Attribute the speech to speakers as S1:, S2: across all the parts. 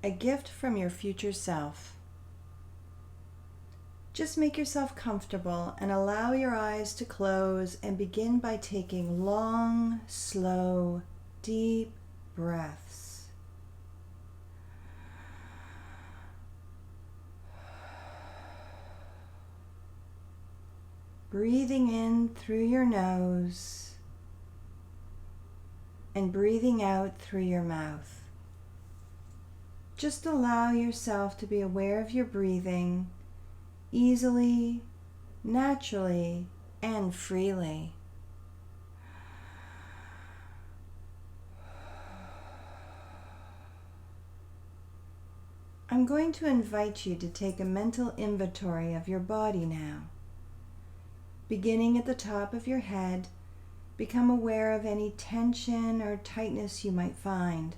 S1: A gift from your future self. Just make yourself comfortable and allow your eyes to close and begin by taking long, slow, deep breaths. Breathing in through your nose and breathing out through your mouth. Just allow yourself to be aware of your breathing easily, naturally, and freely. I'm going to invite you to take a mental inventory of your body now. Beginning at the top of your head, become aware of any tension or tightness you might find,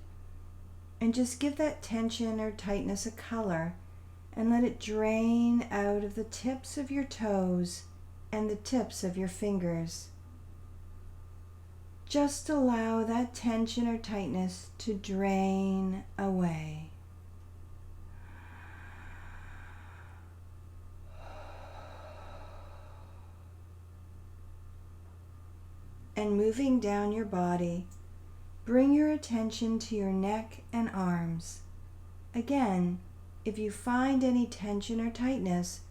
S1: and just give that tension or tightness a color and let it drain out of the tips of your toes and the tips of your fingers. Just allow that tension or tightness to drain away. And moving down your body, bring your attention to your neck and arms. Again, if you find any tension or tightness,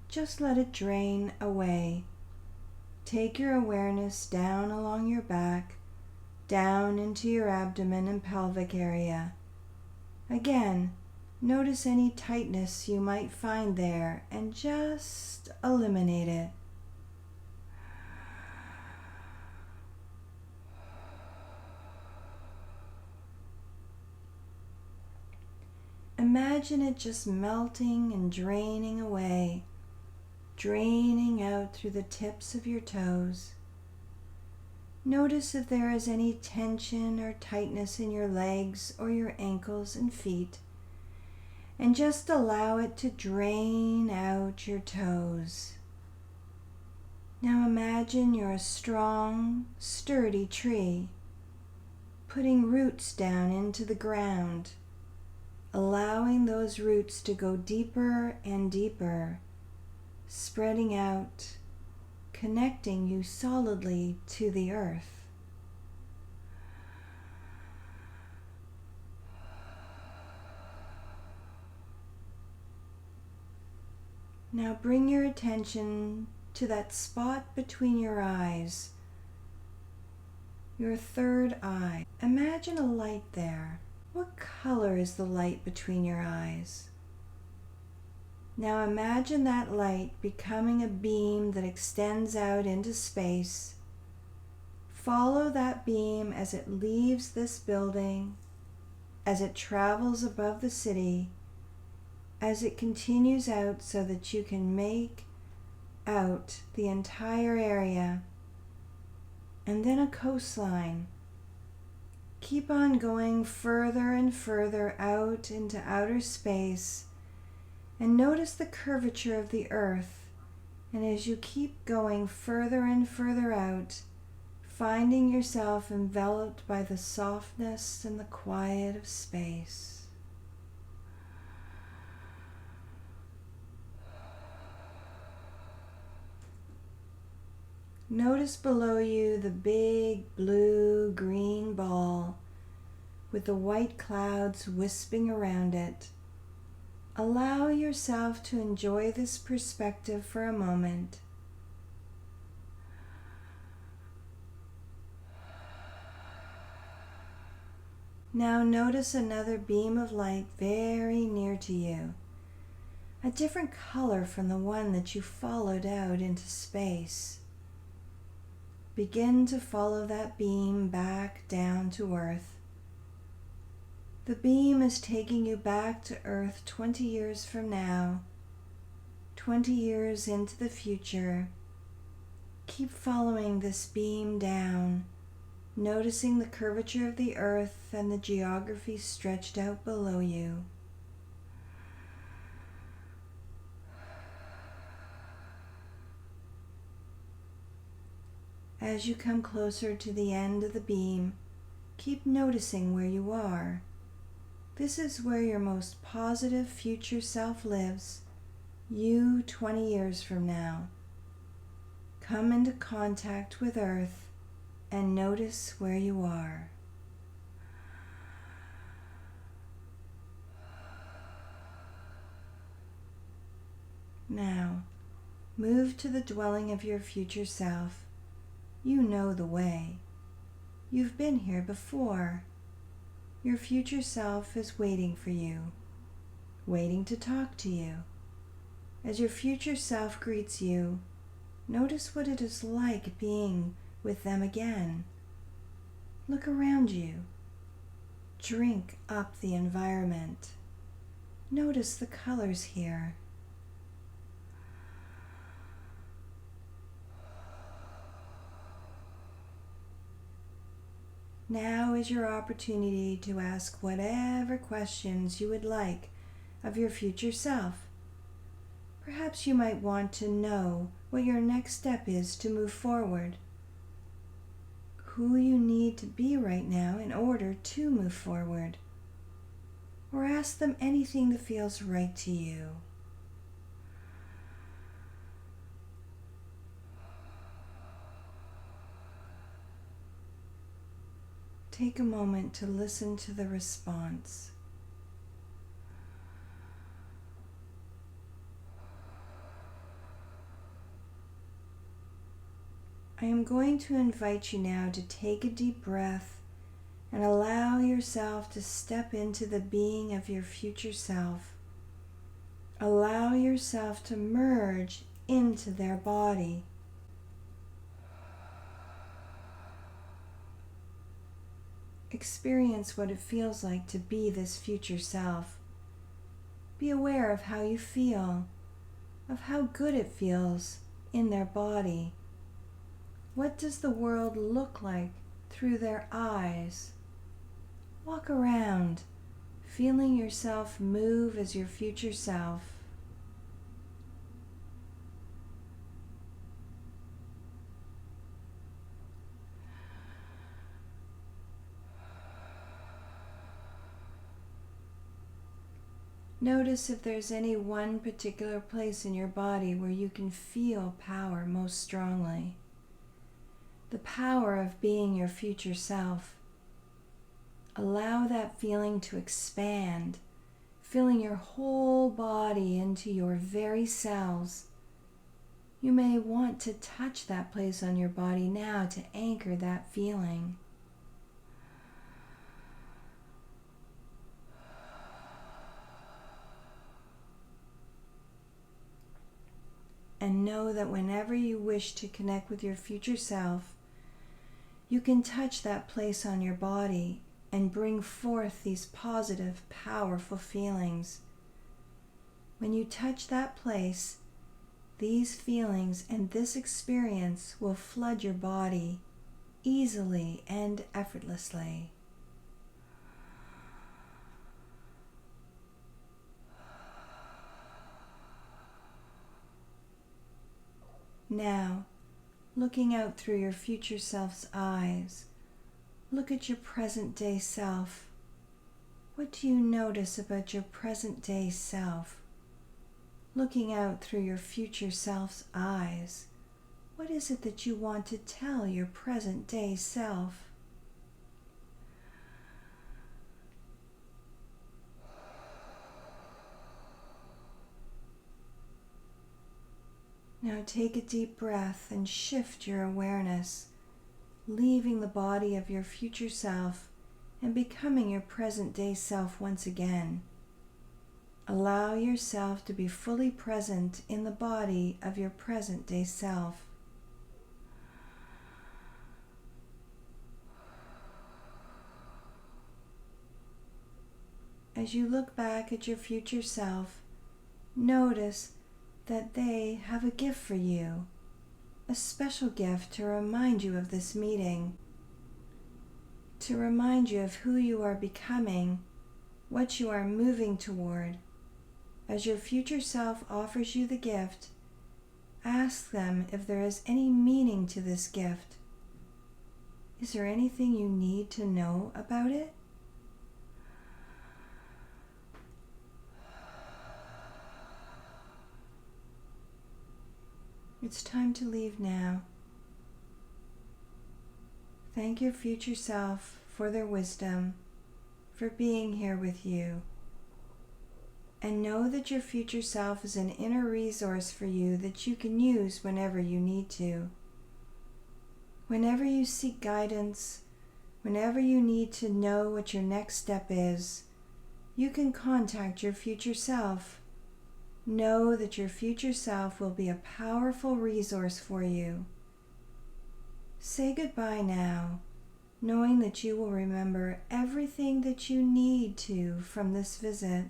S1: just let it drain away. Take your awareness down along your back, down into your abdomen and pelvic area. Again, notice any tightness you might find there and just eliminate it. Imagine it just melting and draining away, draining out through the tips of your toes. Notice if there is any tension or tightness in your legs or your ankles and feet, and just allow it to drain out your toes. Now imagine you're a strong, sturdy tree, putting roots down into the ground, allowing those roots to go deeper and deeper, spreading out, connecting you solidly to the earth. Now bring your attention to that spot between your eyes, your third eye. Imagine a light there. What color is the light between your eyes? Now imagine that light becoming a beam that extends out into space. Follow that beam as it leaves this building, as it travels above the city, as it continues out so that you can make out the entire area, and then a coastline. Keep on going further and further out into outer space, and notice the curvature of the earth. And as you keep going further and further out, finding yourself enveloped by the softness and the quiet of space. Notice below you the big blue-green ball with the white clouds wisping around it. Allow yourself to enjoy this perspective for a moment. Now notice another beam of light very near to you, a different color from the one that you followed out into space. Begin to follow that beam back down to Earth. The beam is taking you back to Earth 20 years from now, 20 years into the future. Keep following this beam down, noticing the curvature of the Earth and the geography stretched out below you. As you come closer to the end of the beam, keep noticing where you are. This is where your most positive future self lives, you 20 years from now. Come into contact with Earth and notice where you are. Now, move to the dwelling of your future self. You know the way. You've been here before. Your future self is waiting for you, waiting to talk to you. As your future self greets you, notice what it is like being with them again. Look around you. Drink up the environment. Notice the colors here. Now is your opportunity to ask whatever questions you would like of your future self. Perhaps you might want to know what your next step is to move forward, who you need to be right now in order to move forward, or ask them anything that feels right to you. Take a moment to listen to the response. I am going to invite you now to take a deep breath and allow yourself to step into the being of your future self. Allow yourself to merge into their body. Experience what it feels like to be this future self. Be aware of how you feel, of how good it feels in their body. What does the world look like through their eyes? Walk around, feeling yourself move as your future self. Notice if there's any one particular place in your body where you can feel power most strongly. The power of being your future self. Allow that feeling to expand, filling your whole body into your very cells. You may want to touch that place on your body now to anchor that feeling. And know that whenever you wish to connect with your future self, you can touch that place on your body and bring forth these positive, powerful feelings. When you touch that place, these feelings and this experience will flood your body easily and effortlessly. Now, looking out through your future self's eyes, look at your present day self. What do you notice about your present day self? Looking out through your future self's eyes, what is it that you want to tell your present day self? Now take a deep breath and shift your awareness, leaving the body of your future self and becoming your present day self once again. Allow yourself to be fully present in the body of your present day self. As you look back at your future self, notice that they have a gift for you, a special gift to remind you of this meeting, to remind you of who you are becoming, what you are moving toward. As your future self offers you the gift, ask them if there is any meaning to this gift. Is there anything you need to know about it? It's time to leave now. Thank your future self for their wisdom, for being here with you. And know that your future self is an inner resource for you that you can use whenever you need to. Whenever you seek guidance, whenever you need to know what your next step is, you can contact your future self. Know that your future self will be a powerful resource for you. Say goodbye now, knowing that you will remember everything that you need to from this visit.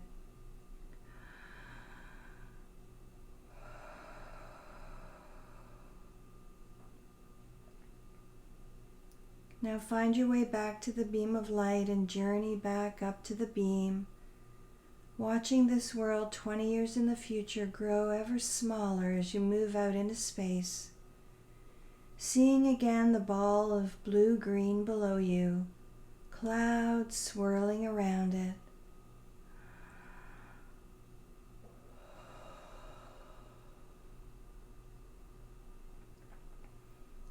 S1: Now find your way back to the beam of light and journey back up to the beam, watching this world 20 years in the future grow ever smaller as you move out into space, seeing again the ball of blue-green below you, clouds swirling around it.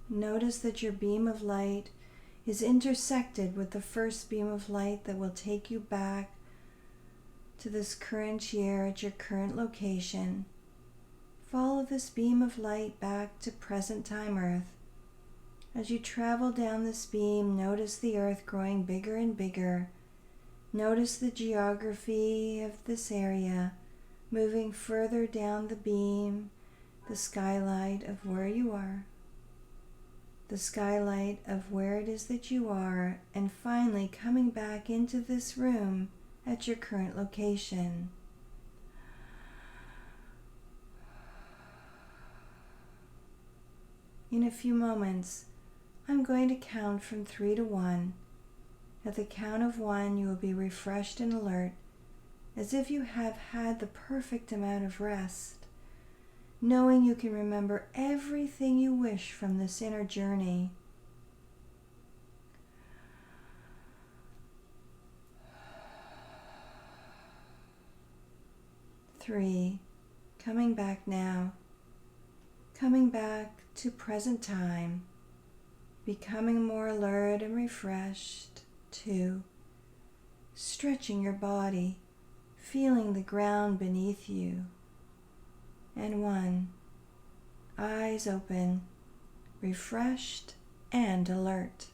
S1: Notice that your beam of light is intersected with the first beam of light that will take you back to this current year at your current location. Follow this beam of light back to present time Earth. As you travel down this beam, notice the Earth growing bigger and bigger. Notice the geography of this area, moving further down the beam, the skylight of where you are. The skylight of where it is that you are, and finally coming back into this room at your current location. In a few moments, I'm going to count from 3 to 1. At the count of 1, you will be refreshed and alert, as if you have had the perfect amount of rest, knowing you can remember everything you wish from this inner journey. 3, coming back now, coming back to present time, becoming more alert and refreshed. 2, stretching your body, feeling the ground beneath you. And 1, eyes open, refreshed and alert.